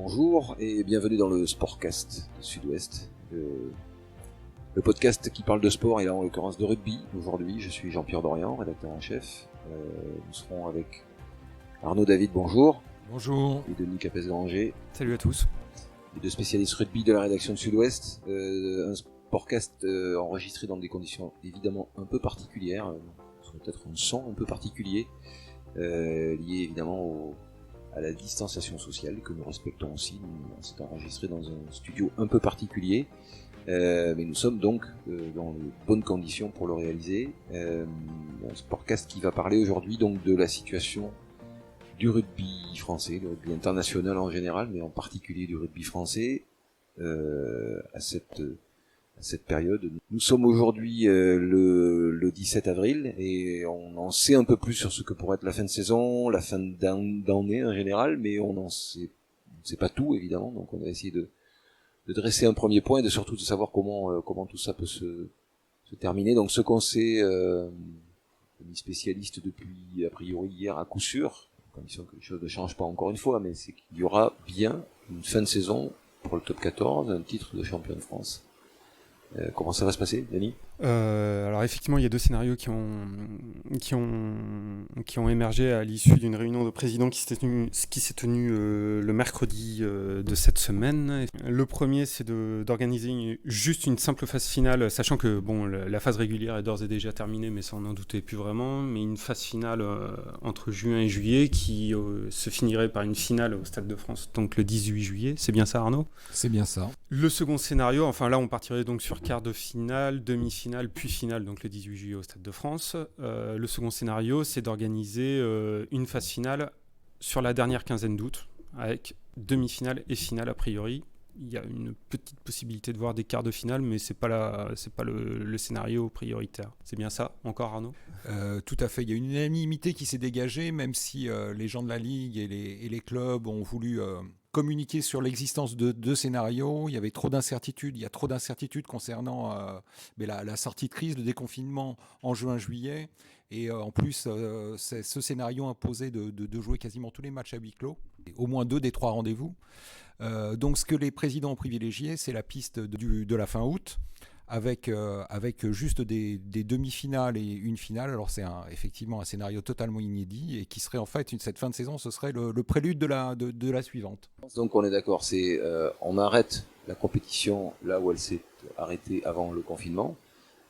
Bonjour et bienvenue dans le Sportcast de Sud-Ouest, le podcast qui parle de sport et là en l'occurrence de rugby. Aujourd'hui, je suis Jean-Pierre Dorian, rédacteur en chef. Nous serons avec Arnaud David, bonjour. Bonjour. Et Denis Capes-Granger. Salut à tous. Les deux spécialistes rugby de la rédaction de Sud-Ouest. Un Sportcast enregistré dans des conditions évidemment un peu particulières, peut-être un son un peu particulier, lié évidemment à la distanciation sociale que nous respectons aussi. C'est enregistré dans un studio un peu particulier, mais nous sommes donc dans de bonnes conditions pour le réaliser. Un Sportcast qui va parler aujourd'hui donc de la situation du rugby français, du rugby international en général, mais en particulier du rugby français à cette période. Nous sommes aujourd'hui le 17 avril et on en sait un peu plus sur ce que pourrait être la fin de saison, la fin d'année en général, mais on ne sait pas tout évidemment, donc on va essayer de dresser un premier point et surtout de savoir comment tout ça peut se terminer. Donc ce qu'on sait, les spécialistes depuis a priori hier à coup sûr, à condition que les choses ne changent pas encore une fois, mais c'est qu'il y aura bien une fin de saison pour le top 14, un titre de champion de France. Comment ça va se passer, Denis ? Alors effectivement, il y a deux scénarios qui ont émergé à l'issue d'une réunion de présidents qui s'est tenue le mercredi de cette semaine. Le premier, c'est d'organiser juste une simple phase finale, sachant que la phase régulière est d'ores et déjà terminée, mais ça on n'en doutait plus vraiment. Mais une phase finale entre juin et juillet qui se finirait par une finale au Stade de France, donc le 18 juillet. C'est bien ça, Arnaud ? C'est bien ça. Le second scénario, enfin là on partirait donc sur quart de finale, demi-finale, puis finale, donc le 18 juillet au Stade de France. Le second scénario, c'est d'organiser une phase finale sur la dernière quinzaine d'août, avec demi-finale et finale a priori. Il y a une petite possibilité de voir des quarts de finale, mais c'est pas le scénario prioritaire. C'est bien ça, encore Arnaud ? Tout à fait. Il y a une unanimité qui s'est dégagée, même si les gens de la Ligue et les clubs ont voulu communiquer sur l'existence de deux scénarios. Il y avait trop d'incertitudes. Il y a trop d'incertitudes concernant la sortie de crise, le déconfinement en juin-juillet. Et en plus, ce scénario imposait de jouer quasiment tous les matchs à huis clos, au moins 2 des 3 rendez-vous. Donc ce que les présidents ont privilégié, c'est la piste de la fin août, avec juste des demi-finales et une finale. Alors c'est effectivement un scénario totalement inédit et qui serait en fait, cette fin de saison, ce serait le prélude de la suivante. Donc on est d'accord, on arrête la compétition là où elle s'est arrêtée avant le confinement.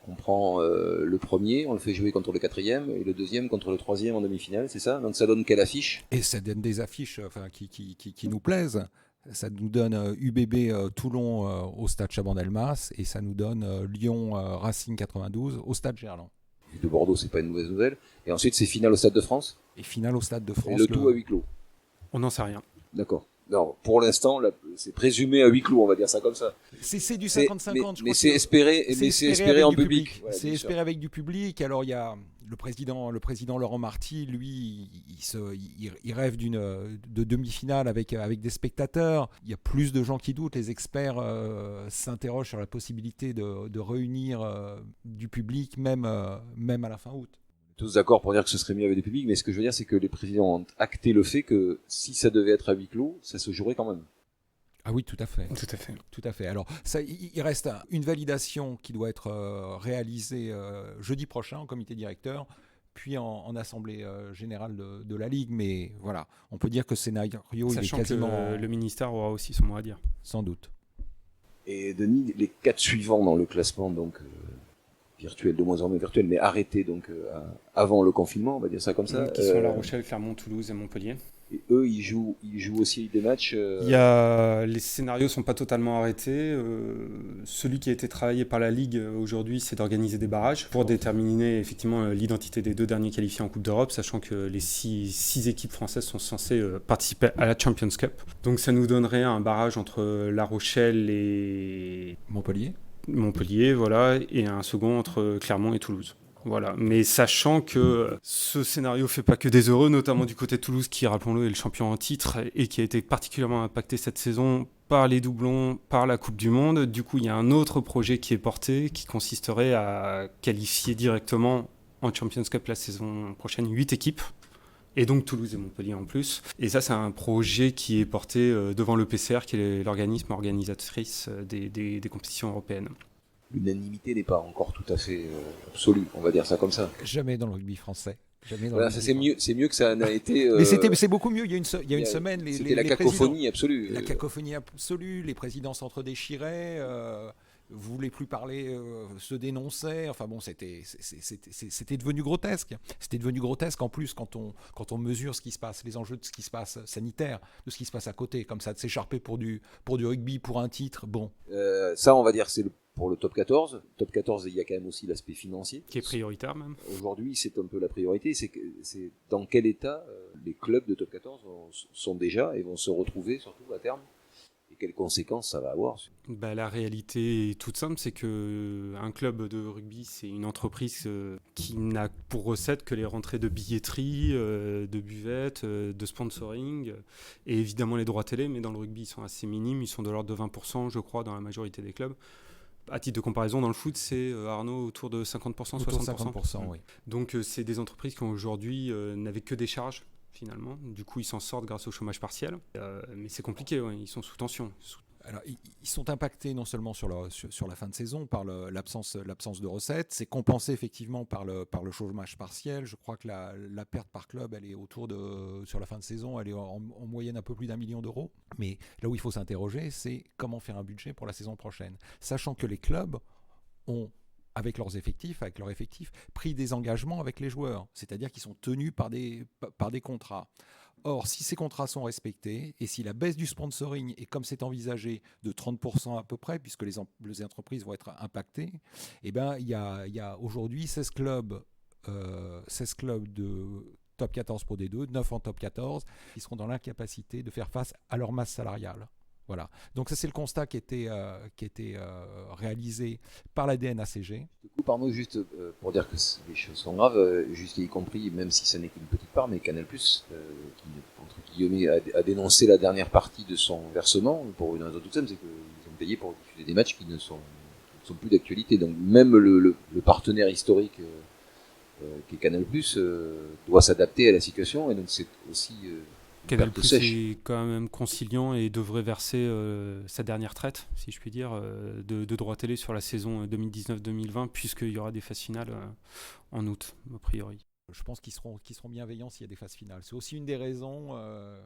On prend le premier, on le fait jouer contre le quatrième et le deuxième contre le troisième en demi-finale, c'est ça ? Donc ça donne quelle affiche ? Et ça donne des affiches qui nous plaisent. Ça nous donne UBB Toulon au stade Chaban-Delmas et ça nous donne Lyon Racing 92 au stade Gerland. Et de Bordeaux, c'est pas une mauvaise nouvelle. Et ensuite, c'est finale au Stade de France ? Et finale au Stade de France. Et le tout à huis clos ? On n'en sait rien. D'accord. Non, pour l'instant, là, c'est présumé à huis clos, on va dire ça comme ça. C'est du 50-50. Mais c'est espéré en public. Voilà, c'est espéré avec du public. Alors il y a le président Laurent Marty, lui, il rêve de demi-finale avec des spectateurs. Il y a plus de gens qui doutent. Les experts s'interrogent sur la possibilité de réunir du public, même à la fin août. Tous d'accord pour dire que ce serait mieux avec du public, mais ce que je veux dire, c'est que les présidents ont acté le fait que si ça devait être à huis clos, ça se jouerait quand même. Ah oui, tout à fait. Tout à fait. Alors, il reste une validation qui doit être réalisée jeudi prochain en comité directeur, puis en assemblée générale de la Ligue. Mais voilà, on peut dire que ce scénario, sachant il est quasiment... que le ministère aura aussi son mot à dire. Sans doute. Et Denis, les 4 suivants dans le classement, donc... virtuel, de moins en moins virtuel, mais arrêté donc avant le confinement, on va dire ça comme ça. Qui sont La Rochelle, Clermont, Toulouse et Montpellier. Et eux, ils jouent aussi des matchs. Les scénarios sont pas totalement arrêtés. Celui qui a été travaillé par la Ligue aujourd'hui, c'est d'organiser des barrages pour déterminer effectivement l'identité des 2 derniers qualifiés en Coupe d'Europe, sachant que les 6 équipes françaises sont censées participer à la Champions Cup. Donc ça nous donnerait un barrage entre La Rochelle et Montpellier, voilà, et un second entre Clermont et Toulouse. Voilà. Mais sachant que ce scénario fait pas que des heureux, notamment du côté de Toulouse, qui, rappelons-le, est le champion en titre et qui a été particulièrement impacté cette saison par les doublons, par la Coupe du Monde. Du coup, il y a un autre projet qui est porté, qui consisterait à qualifier directement en Champions Cup la saison prochaine 8 équipes. Et donc Toulouse et Montpellier en plus. Et ça, c'est un projet qui est porté devant le PCR, qui est l'organisme organisatrice des compétitions européennes. L'unanimité n'est pas encore tout à fait absolue, on va dire ça comme ça. Jamais dans le rugby français. Voilà, ça c'est mieux que ça n'a été. Mais c'est beaucoup mieux. Il y a une semaine, c'était la cacophonie absolue. La cacophonie absolue. Les présidents s'entre-déchiraient, voulaient plus parler, se dénonçaient. Enfin bon, c'était devenu grotesque. C'était devenu grotesque en plus quand on mesure ce qui se passe, les enjeux de ce qui se passe sanitaire, de ce qui se passe à côté, comme ça, de s'écharper pour du rugby, pour un titre. Bon. Ça, on va dire, c'est pour le top 14. Top 14, il y a quand même aussi l'aspect financier. Qui est prioritaire même. Aujourd'hui, c'est un peu la priorité. C'est dans quel état les clubs de top 14 sont déjà et vont se retrouver, surtout à terme. Et quelles conséquences ça va avoir? La réalité est toute simple, c'est qu'un club de rugby, c'est une entreprise qui n'a pour recette que les rentrées de billetterie, de buvette, de sponsoring, et évidemment les droits télé, mais dans le rugby, ils sont assez minimes, ils sont de l'ordre de 20%, je crois, dans la majorité des clubs. À titre de comparaison, dans le foot, c'est Arnaud autour de 50%, 60%. Oui. Donc c'est des entreprises qui aujourd'hui n'avaient que des charges finalement. Du coup, ils s'en sortent grâce au chômage partiel. Mais c'est compliqué, ouais. Ils sont sous tension. Alors, ils sont impactés non seulement sur la fin de saison par l'absence de recettes, c'est compensé effectivement par le chômage partiel. Je crois que la perte par club, elle est sur la fin de saison, elle est en moyenne un peu plus d'1 million d'euros. Mais là où il faut s'interroger, c'est comment faire un budget pour la saison prochaine, sachant que les clubs ont, avec leurs effectifs, pris des engagements avec les joueurs, c'est-à-dire qu'ils sont tenus par des contrats. Or, si ces contrats sont respectés et si la baisse du sponsoring est comme c'est envisagé de 30% à peu près, puisque les entreprises vont être impactées, il y a aujourd'hui 16 clubs de top 14 Pro D2, 9 en top 14, qui seront dans l'incapacité de faire face à leur masse salariale. Voilà. Donc ça, c'est le constat qui était réalisé par la DNACG. Du coup, Arnaud, juste pour dire que les choses sont graves, jusqu'à y compris, même si ça n'est qu'une petite part, mais Canal+, qui, entre guillemets, a dénoncé la dernière partie de son versement, pour une raison toute simple, c'est qu'ils ont payé pour diffuser des matchs qui ne sont plus d'actualité. Donc même le partenaire historique qui est Canal+, doit s'adapter à la situation, et donc c'est aussi... Canal+ est quand même conciliant et devrait verser sa dernière traite, si je puis dire, de droits télé sur la saison 2019-2020, puisqu'il y aura des phases finales en août, a priori. Je pense qu'ils seront bienveillants s'il y a des phases finales. C'est aussi une des raisons...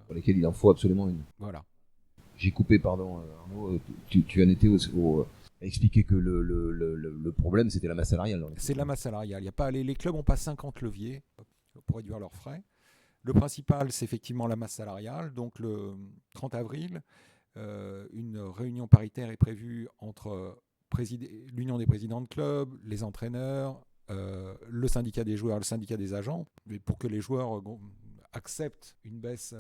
pour lesquelles il en faut absolument une. Voilà. J'ai coupé, pardon, Arnaud, tu en étais à expliquer que le problème, c'était la masse salariale. C'est la masse salariale. Il y a pas, les clubs n'ont pas 50 leviers pour réduire leurs frais. Le principal, c'est effectivement la masse salariale. Donc le 30 avril, une réunion paritaire est prévue entre l'Union des présidents de clubs, les entraîneurs, le syndicat des joueurs, le syndicat des agents, pour que les joueurs acceptent une baisse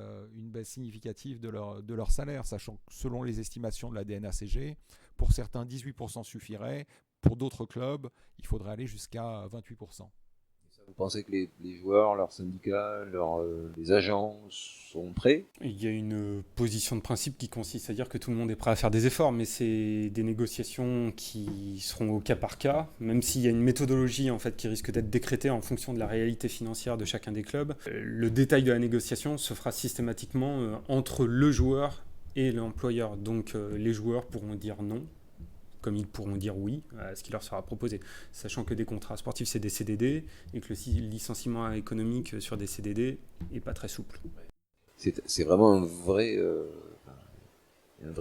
significative de leur salaire, sachant que selon les estimations de la DNACG, pour certains 18% suffirait, pour d'autres clubs, il faudrait aller jusqu'à 28%. Vous pensez que les joueurs, leurs syndicats, les agents sont prêts? Il y a une position de principe qui consiste à dire que tout le monde est prêt à faire des efforts, mais c'est des négociations qui seront au cas par cas, même s'il y a une méthodologie en fait, qui risque d'être décrétée en fonction de la réalité financière de chacun des clubs. Le détail de la négociation se fera systématiquement entre le joueur et l'employeur. Donc les joueurs pourront dire non, comme ils pourront dire oui à ce qui leur sera proposé. Sachant que des contrats sportifs, c'est des CDD, et que le licenciement économique sur des CDD n'est pas très souple. C'est vraiment un vrai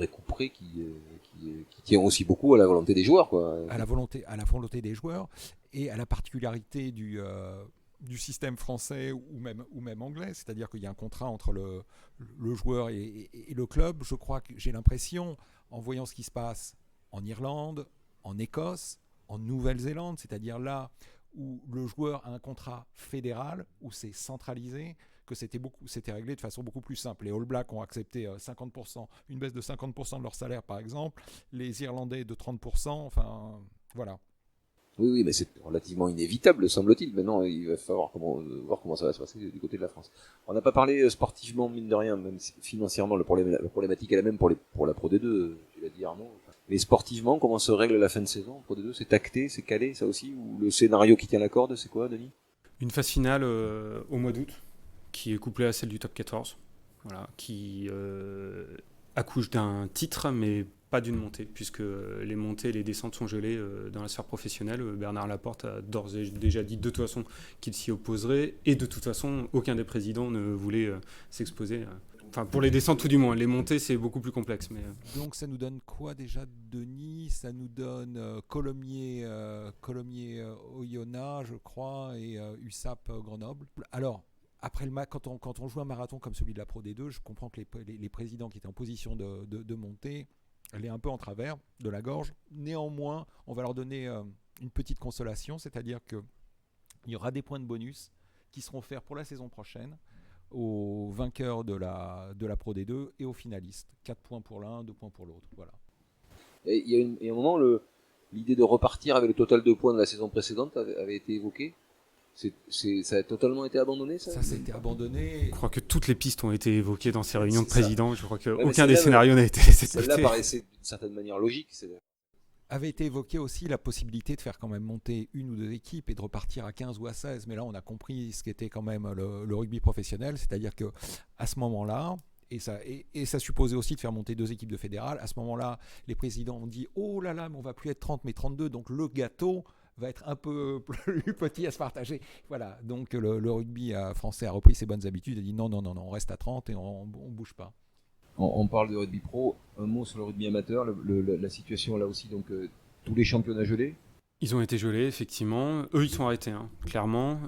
couperet qui tient aussi beaucoup à la volonté des joueurs, quoi. À la volonté des joueurs, et à la particularité du système français ou même anglais, c'est-à-dire qu'il y a un contrat entre le joueur et le club. Je crois que j'ai l'impression, en voyant ce qui se passe en Irlande, en Écosse, en Nouvelle-Zélande, c'est-à-dire là où le joueur a un contrat fédéral, où c'est centralisé, que c'était réglé de façon beaucoup plus simple. Les All Blacks ont accepté 50%, une baisse de 50% de leur salaire par exemple, les Irlandais de 30%, enfin voilà. Oui, mais c'est relativement inévitable, semble-t-il. Maintenant, il va falloir voir comment ça va se passer du côté de la France. On n'a pas parlé sportivement, mine de rien, même si financièrement, la problématique est la même pour la Pro D2, tu l'as dit Arnaud. Mais sportivement, comment se règle la fin de saison Pro D2, c'est acté, c'est calé, ça aussi? Ou le scénario qui tient la corde, c'est quoi, Denis? Une phase finale au mois d'août, qui est couplée à celle du top 14, voilà, qui accouche d'un titre, mais pas d'une montée, puisque les montées et les descentes sont gelées dans la sphère professionnelle. Bernard Laporte a d'ores et déjà dit de toute façon qu'il s'y opposerait, et de toute façon, aucun des présidents ne voulait s'exposer. Enfin, pour les descentes tout du moins. Les montées, c'est beaucoup plus complexe. Mais... Donc ça nous donne quoi déjà, Denis? Ça nous donne Colomiers Oyonnax, je crois, et USAP Grenoble. Alors, après quand on joue un marathon comme celui de la Pro D2, je comprends que les présidents qui étaient en position de monter, elle est un peu en travers de la gorge. Néanmoins, on va leur donner une petite consolation, c'est-à-dire qu'il y aura des points de bonus qui seront offerts pour la saison prochaine aux vainqueurs de la Pro D2 et aux finalistes. 4 points pour l'un, 2 points pour l'autre. Voilà. Et il y a un moment, l'idée de repartir avec le total de points de la saison précédente avait été évoquée. Ça a totalement été abandonné, ça? Ça s'était abandonné. Je crois que toutes les pistes ont été évoquées dans ces réunions de ça. présidents. Je crois qu'aucun Ouais, des scénarios n'a été accepté. Celle-là paraissait d'une certaine manière logique. Avait été évoqué aussi la possibilité de faire quand même monter une ou deux équipes et de repartir à 15 ou à 16. Mais là, on a compris ce qu'était quand même le rugby professionnel. C'est-à-dire qu'à ce moment-là, et ça supposait aussi de faire monter 2 équipes de fédérales, à ce moment-là, les présidents ont dit « Oh là là, mais on va plus être 30 mais 32, donc le gâteau va être un peu plus petit à se partager. » Voilà, donc le rugby français a repris ses bonnes habitudes et dit « Non, on reste à 30 et on bouge pas. » On parle de rugby pro, un mot sur le rugby amateur, la situation là aussi, donc tous les championnats gelés. Ils ont été gelés, effectivement. Eux, ils sont arrêtés, clairement.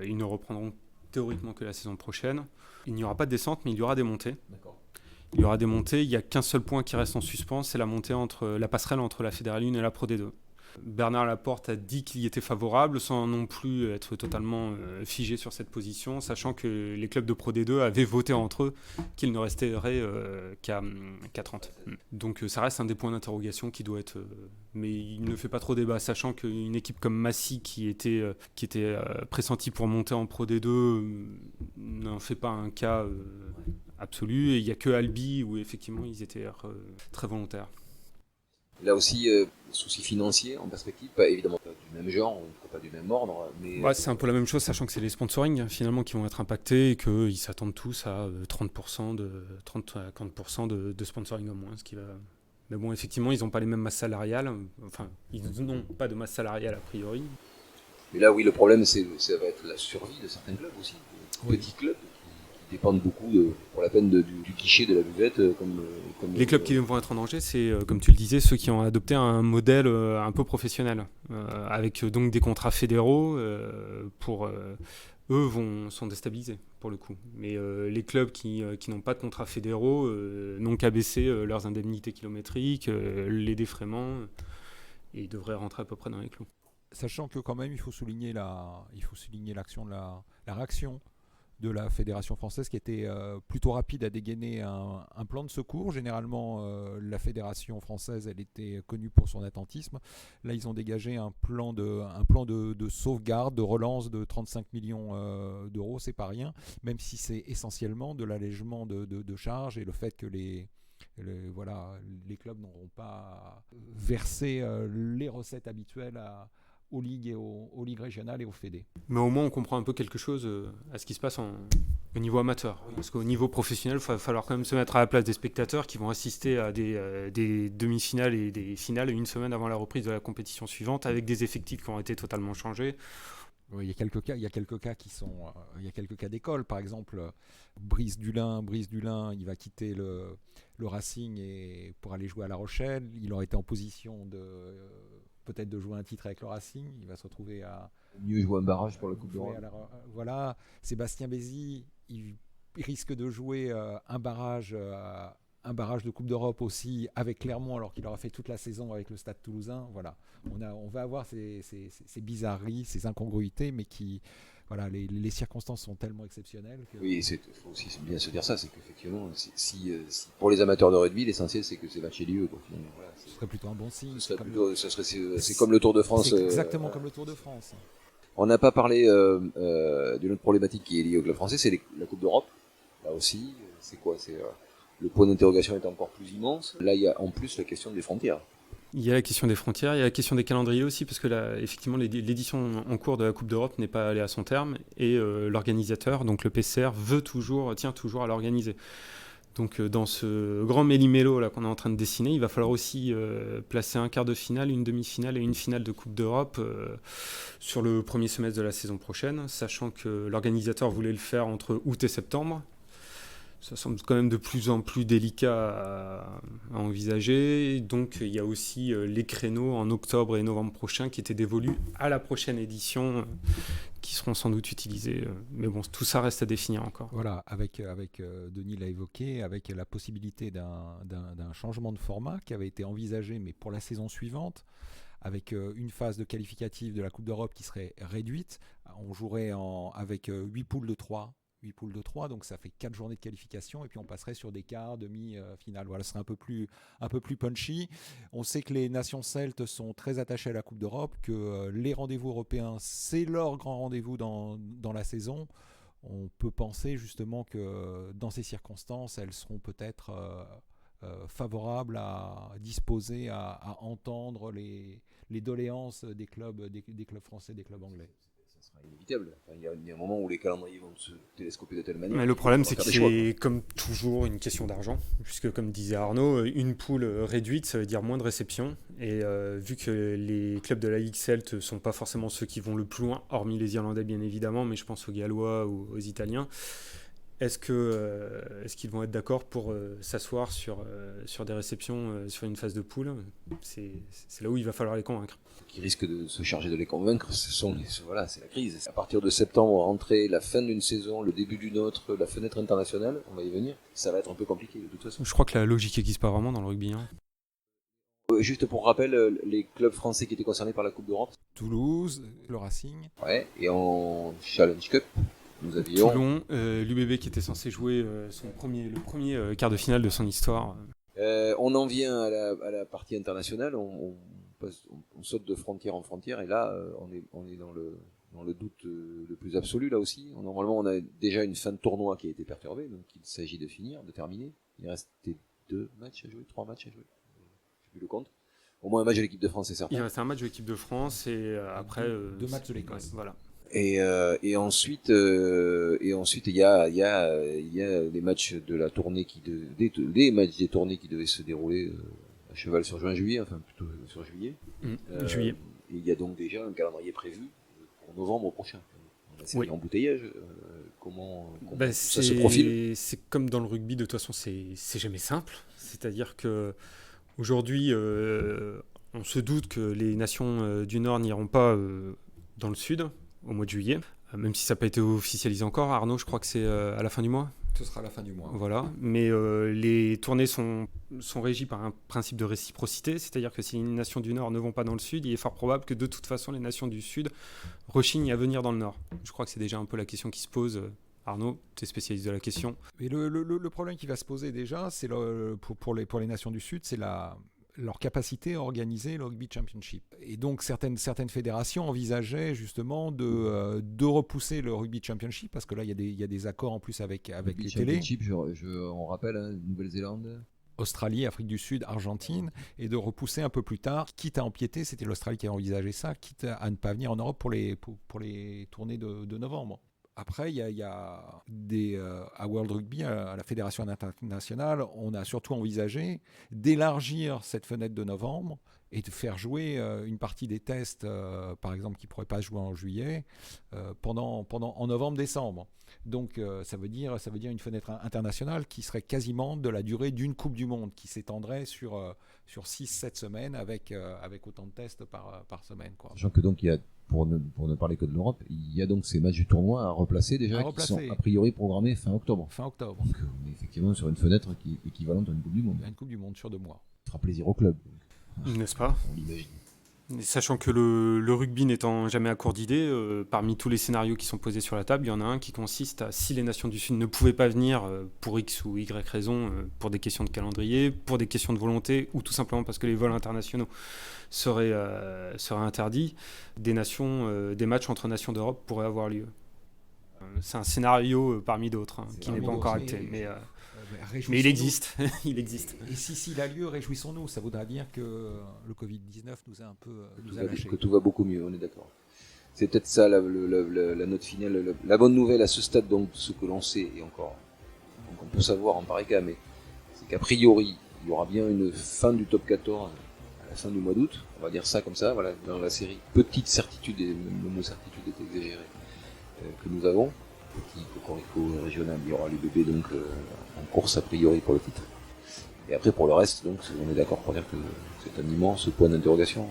Ils ne reprendront théoriquement que la saison prochaine. Il n'y aura pas de descente, mais il y aura des montées. D'accord. Il y aura des montées. Il n'y a qu'un seul point qui reste en suspens, c'est la montée la passerelle entre la Fédérale 1 et la Pro D2. Bernard Laporte a dit qu'il y était favorable, sans non plus être totalement figé sur cette position, sachant que les clubs de Pro D2 avaient voté entre eux qu'il ne resterait qu'à 30. Donc ça reste un des points d'interrogation qui doit être... mais il ne fait pas trop débat, sachant qu'une équipe comme Massy, qui était pressentie pour monter en Pro D2, n'en fait pas un cas absolu. Et il n'y a que Albi où effectivement ils étaient très volontaires. Là aussi, soucis financiers en perspective, pas évidemment pas du même genre, pas du même ordre. Mais... Ouais, c'est un peu la même chose, sachant que c'est les sponsoring finalement qui vont être impactés et qu'ils s'attendent tous à 30 à 40% de sponsoring en moins. Ce qui va... Mais bon, effectivement, ils n'ont pas les mêmes masses salariales. Enfin, ils n'ont pas de masse salariale a priori. Mais là, oui, le problème, ça va être la survie de certains clubs aussi, de petits clubs qui dépendent beaucoup pour la peine du guichet de la buvette. Comme les clubs qui vont être en danger, c'est, comme tu le disais, ceux qui ont adopté un modèle un peu professionnel, avec donc des contrats fédéraux eux sont déstabilisés pour le coup. Mais les clubs qui n'ont pas de contrats fédéraux n'ont qu'à baisser leurs indemnités kilométriques, les défraiements, et ils devraient rentrer à peu près dans les clous. Sachant que quand même, il faut souligner l'action de la réaction de la Fédération française qui était plutôt rapide à dégainer un plan de secours. Généralement, la Fédération française, elle était connue pour son attentisme. Là, ils ont dégagé un plan de sauvegarde, de relance de 35 millions d'euros. C'est pas rien, même si c'est essentiellement de l'allègement de charges et le fait que les clubs n'auront pas versé les recettes habituelles aux ligues régionales et aux fédés. Mais au moins on comprend un peu quelque chose à ce qui se passe au niveau amateur. Parce qu'au niveau professionnel, il va falloir quand même se mettre à la place des spectateurs qui vont assister à des demi-finales et des finales une semaine avant la reprise de la compétition suivante, avec des effectifs qui ont été totalement changés. Oui, il y a quelques cas d'école. Par exemple, Brice Dulin, il va quitter le Racing et pour aller jouer à La Rochelle. Il aurait été en position peut-être de jouer un titre avec le Racing. Il va se retrouver à mieux jouer un barrage pour la Coupe d'Europe. Voilà, Sébastien Bézi, il risque de jouer un barrage de Coupe d'Europe aussi avec Clermont, alors qu'il aura fait toute la saison avec le Stade Toulousain. Voilà, on va avoir ces bizarreries, ces incongruités, mais qui, voilà, les circonstances sont tellement exceptionnelles. Oui, il faut aussi bien se dire ça, c'est qu'effectivement, si pour les amateurs de rugby, l'essentiel c'est que ces matchs aient lieu. Donc, voilà, ce serait plutôt un bon signe. C'est comme le Tour de France. C'est exactement comme le Tour de France. On n'a pas parlé d'une autre problématique qui est liée au club français, c'est la Coupe d'Europe. Là aussi, c'est quoi? Le point d'interrogation est encore plus immense. Là, il y a en plus la question des frontières. Il y a la question des frontières, il y a la question des calendriers aussi, parce que là, effectivement, l'édition en cours de la Coupe d'Europe n'est pas allée à son terme, et l'organisateur, donc le PCR, tient toujours à l'organiser. Donc dans ce grand méli-mélo là qu'on est en train de dessiner, il va falloir aussi placer un quart de finale, une demi-finale et une finale de Coupe d'Europe sur le premier semestre de la saison prochaine, sachant que l'organisateur voulait le faire entre août et septembre. Ça semble quand même de plus en plus délicat à envisager. Donc il y a aussi les créneaux en octobre et novembre prochains qui étaient dévolus à la prochaine édition, qui seront sans doute utilisés. Mais bon, tout ça reste à définir encore. Voilà, avec Denis l'a évoqué, avec la possibilité d'un changement de format qui avait été envisagé, mais pour la saison suivante, avec une phase de qualificative de la Coupe d'Europe qui serait réduite. On jouerait avec 8 poules de 3. 8 poules de 3, donc ça fait 4 journées de qualification, et puis on passerait sur des quarts, demi-finales. Voilà, ce serait un peu plus punchy. On sait que les nations celtes sont très attachées à la Coupe d'Europe, que les rendez-vous européens, c'est leur grand rendez-vous dans la saison. On peut penser justement que dans ces circonstances, elles seront peut-être favorables à disposer, à entendre les doléances des clubs français, des clubs anglais. Ça sera inévitable. Enfin, il y a un moment où les calendriers vont se télescoper de telle manière. Mais le problème, c'est que c'est comme toujours une question d'argent, puisque comme disait Arnaud, une poule réduite, ça veut dire moins de réceptions. Et vu que les clubs de la Ligue Celte ne sont pas forcément ceux qui vont le plus loin, hormis les Irlandais bien évidemment, mais je pense aux Gallois ou aux Italiens, est-ce qu'ils vont être d'accord pour s'asseoir sur des réceptions sur une phase de poule? C'est là où il va falloir les convaincre. Qui risque de se charger de les convaincre, c'est la crise. À partir de septembre, rentrer la fin d'une saison, le début d'une autre, la fenêtre internationale, on va y venir, ça va être un peu compliqué de toute façon. Je crois que la logique n'existe pas vraiment dans le rugby. Juste pour rappel, les clubs français qui étaient concernés par la Coupe d'Europe. Toulouse, le Racing. Ouais, et en Challenge Cup, nous avions... Toulon, l'UBB qui était censé jouer le premier quart de finale de son histoire. On en vient à la partie internationale, on saute de frontière en frontière, et là, on est dans le doute le plus absolu, là aussi. Normalement, on a déjà une fin de tournoi qui a été perturbée, donc il s'agit de terminer. Il restait 3 matchs à jouer. Je sais plus le compte. Au moins un match de l'équipe de France, c'est certain. Il restait un match de l'équipe de France, et après... 2 matchs de l'Écosse. Ouais, voilà. Et ensuite, il y a les matchs de la tournée les matchs des tournées qui devaient se dérouler à cheval sur juin-juillet, enfin plutôt sur juillet. Juillet. Et il y a donc déjà un calendrier prévu pour novembre prochain. C'est oui. Embouteillage. Comment ça ça se profile? C'est comme dans le rugby, de toute façon, c'est jamais simple. C'est-à-dire que aujourd'hui, on se doute que les nations du Nord n'iront pas dans le Sud au mois de juillet, même si ça n'a pas été officialisé encore. Arnaud, je crois que c'est à la fin du mois. Ce sera à la fin du mois. Voilà, mais les tournées sont régies par un principe de réciprocité, c'est-à-dire que si les nations du Nord ne vont pas dans le Sud, il est fort probable que de toute façon les nations du Sud rechignent à venir dans le Nord. Je crois que c'est déjà un peu la question qui se pose. Arnaud, tu es spécialiste de la question. Et le problème qui va se poser déjà, c'est pour les nations du Sud, c'est leur capacité à organiser le Rugby Championship. Et donc certaines fédérations envisageaient justement de repousser le Rugby Championship, parce que là il y a des accords en plus avec les télés. On rappelle, Nouvelle-Zélande, Australie, Afrique du Sud, Argentine, et de repousser un peu plus tard, quitte à empiéter, c'était l'Australie qui a envisagé ça, quitte à ne pas venir en Europe pour les tournées de novembre. Après, il y a à World Rugby, à la Fédération internationale, on a surtout envisagé d'élargir cette fenêtre de novembre et de faire jouer une partie des tests, par exemple, qui ne pourraient pas jouer en juillet, en novembre-décembre. Donc, ça veut dire une fenêtre internationale qui serait quasiment de la durée d'une Coupe du Monde, qui s'étendrait sur 6-7 semaines avec autant de tests par semaine, quoi. Sachant que donc il y a, pour ne parler que de l'Europe, il y a donc ces matchs du tournoi à replacer déjà, qui sont a priori programmés fin octobre. Donc on est effectivement sur une fenêtre qui est équivalente à une Coupe du Monde. Une Coupe du Monde sur 2 mois. Ça fera plaisir au club. N'est-ce pas ? On l'imagine. Sachant que le rugby n'étant jamais à court d'idées, parmi tous les scénarios qui sont posés sur la table, il y en a un qui consiste à, si les nations du Sud ne pouvaient pas venir pour X ou Y raison, pour des questions de calendrier, pour des questions de volonté, ou tout simplement parce que les vols internationaux seraient interdits, des matchs entre nations d'Europe pourraient avoir lieu. C'est un scénario parmi d'autres, qui n'est pas encore acté. Mais Mais il existe. Il existe. Et si s'il a lieu, réjouissons-nous. Ça voudra dire que le Covid-19 nous a un peu lâché. Que tout va beaucoup mieux, on est d'accord. C'est peut-être ça la note finale, la bonne nouvelle à ce stade, donc ce que l'on sait, et encore, donc on peut savoir en pareil cas, mais c'est qu'a priori, il y aura bien une fin du top 14 à la fin du mois d'août, on va dire ça comme ça, voilà, dans la série. Petite certitude, et le mot certitude est exagéré, que nous avons. Petit cocorico régional, il y aura l'UBB donc en course a priori pour le titre. Et après pour le reste, donc on est d'accord pour dire que c'est un immense point d'interrogation,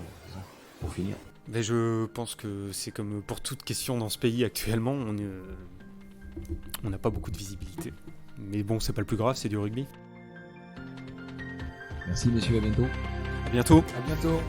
pour finir. Mais je pense que c'est comme pour toute question dans ce pays actuellement, on n'a pas beaucoup de visibilité. Mais bon, c'est pas le plus grave, c'est du rugby. Merci messieurs, à bientôt. À bientôt. À bientôt.